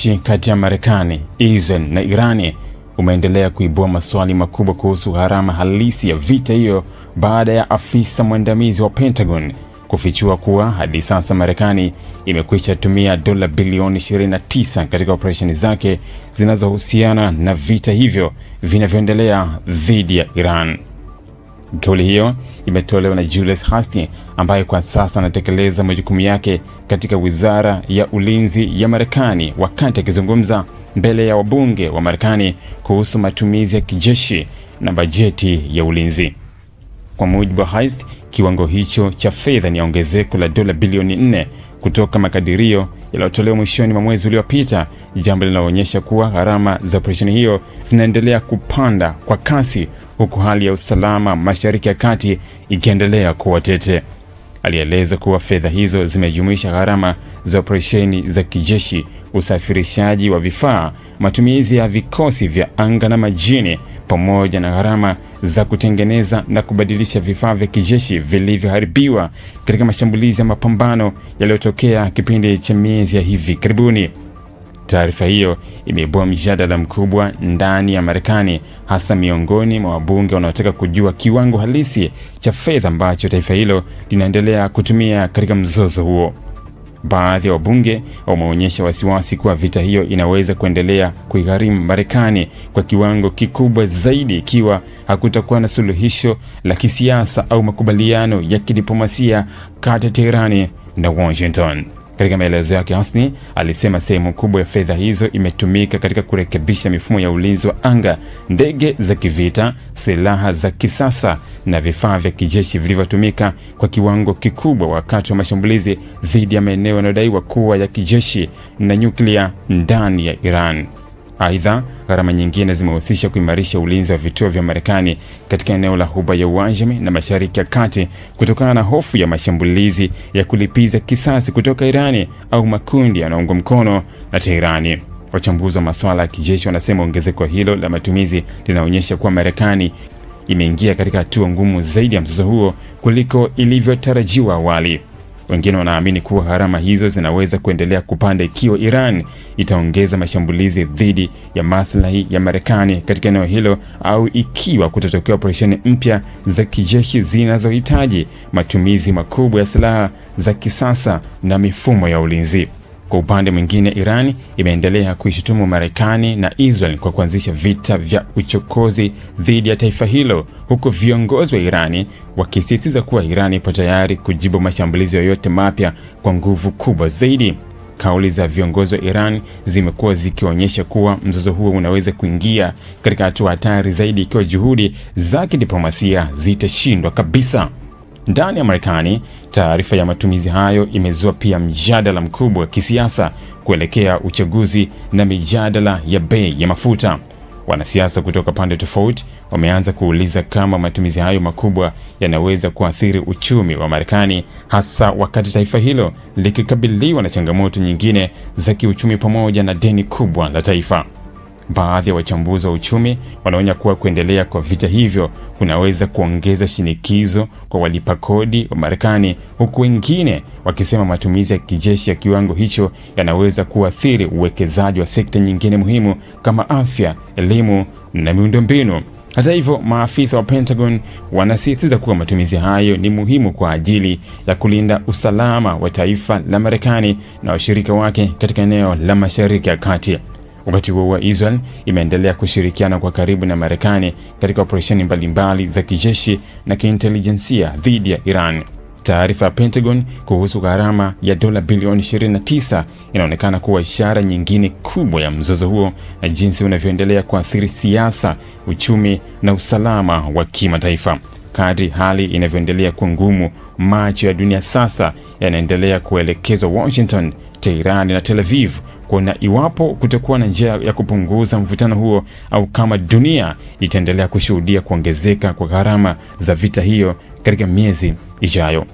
kijeshi kati ya Marekani, Israel na Irani umeendelea kuibua maswali makubwa kuhusu gharama halisi ya vita hiyo baada ya afisa mwandamizi wa Pentagon kufichua kuwa hadi sasa Marekani imekwisha tumia dola bilioni 29 katika operesheni zake zinazohusiana na vita hivyo vinavyoendelea dhidi ya Iran. Kauli hiyo imetolewa na Julius Hastings ambaye kwa sasa anatekeleza majukumu yake katika Wizara ya Ulinzi ya Marekani, wakati akizungumza mbele ya wabunge wa Marekani kuhusu matumizi ya kijeshi na bajeti ya ulinzi. Kwa mujibu wa Hastings, kiwango hicho cha fedha ni ongezeko la dola bilioni 4 kutoka makadirio yaliyotolewa mwishoni mwa mwezi uliopita, jambo linaloonyesha kuwa gharama za operesheni hiyo zinaendelea kupanda kwa kasi huku hali ya usalama Mashariki ya Kati ikiendelea kuwa tete. Alieleza kuwa fedha hizo zimejumuisha gharama za operesheni za kijeshi, usafirishaji wa vifaa, matumizi ya vikosi vya anga na majini, pamoja na gharama za kutengeneza na kubadilisha vifaa vya kijeshi vilivyoharibiwa katika mashambulizi ya mapambano yaliyotokea kipindi cha miezi ya hivi karibuni. Taarifa hiyo imeibua mjadala mkubwa ndani ya Marekani, hasa miongoni mwa wabunge wanaotaka kujua kiwango halisi cha fedha ambacho taifa hilo linaendelea kutumia katika mzozo huo. Baadhi ya wabunge wameonyesha wasiwasi kuwa vita hiyo inaweza kuendelea kuigharimu Marekani kwa kiwango kikubwa zaidi ikiwa hakutakuwa na suluhisho la kisiasa au makubaliano ya kidiplomasia kati ya Tehran na Washington. Katika maelezo yake, Hastings alisema sehemu kubwa ya fedha hizo imetumika katika kurekebisha mifumo ya ulinzi wa anga, ndege za kivita, silaha za kisasa na vifaa vya kijeshi vilivyotumika kwa kiwango kikubwa wakati wa mashambulizi dhidi ya maeneo yanayodaiwa kuwa ya kijeshi na nyuklia ndani ya Iran. Aidha, gharama nyingine zimehusisha kuimarisha ulinzi wa vituo vya Marekani katika eneo la Ghuba ya Uajemi na Mashariki ya Kati kutokana na hofu ya mashambulizi ya kulipiza kisasi kutoka Irani au makundi yanayoungwa mkono na Teherani. Wachambuzi wa masuala ya kijeshi wanasema ongezeko hilo la matumizi linaonyesha kuwa Marekani imeingia katika hatua ngumu zaidi ya mzozo huo kuliko ilivyotarajiwa awali. Wengine wanaamini kuwa gharama hizo zinaweza kuendelea kupanda ikiwa Iran itaongeza mashambulizi dhidi ya maslahi ya Marekani katika eneo hilo au ikiwa kutatokea operesheni mpya za kijeshi zinazohitaji matumizi makubwa ya silaha za kisasa na mifumo ya ulinzi. Kwa upande mwingine, Iran imeendelea kuishutumu Marekani na Israel kwa kuanzisha vita vya uchokozi dhidi ya taifa hilo, huku viongozi wa Irani wakisisitiza kuwa Irani ipo tayari kujibu mashambulizi yoyote mapya kwa nguvu kubwa zaidi. Kauli za viongozi wa Iran zimekuwa zikionyesha kuwa mzozo huo unaweza kuingia katika hatua hatari zaidi ikiwa juhudi za kidiplomasia zitashindwa kabisa. Ndani ya Marekani, taarifa ya matumizi hayo imezua pia mjadala mkubwa wa kisiasa kuelekea uchaguzi na mijadala ya bei ya mafuta. Wanasiasa kutoka pande tofauti wameanza kuuliza kama matumizi hayo makubwa yanaweza kuathiri uchumi wa Marekani, hasa wakati taifa hilo likikabiliwa na changamoto nyingine za kiuchumi pamoja na deni kubwa la taifa. Baadhi ya wachambuzi wa uchumi wanaonya kuwa kuendelea kwa vita hivyo kunaweza kuongeza shinikizo kwa walipa kodi wa Marekani, huku wengine wakisema matumizi ya kijeshi ya kiwango hicho yanaweza kuathiri uwekezaji wa sekta nyingine muhimu kama afya, elimu na miundombinu. Hata hivyo, maafisa wa Pentagon wanasisitiza kuwa matumizi hayo ni muhimu kwa ajili ya kulinda usalama wa taifa la Marekani na washirika wake katika eneo la Mashariki ya Kati. Wakati huo, Israel imeendelea kushirikiana kwa karibu na Marekani katika operesheni mbalimbali za kijeshi na kiintelijensia dhidi ya Iran. Taarifa ya Pentagon kuhusu gharama ya dola bilioni 29 inaonekana kuwa ishara nyingine kubwa ya mzozo huo na jinsi unavyoendelea kuathiri siasa, uchumi na usalama wa kimataifa. Kadri hali inavyoendelea kuwa ngumu, macho ya dunia sasa yanaendelea kuelekezwa Washington, Tehran na Tel Aviv kuona iwapo kutakuwa na njia ya kupunguza mvutano huo au kama dunia itaendelea kushuhudia kuongezeka kwa gharama za vita hiyo katika miezi ijayo.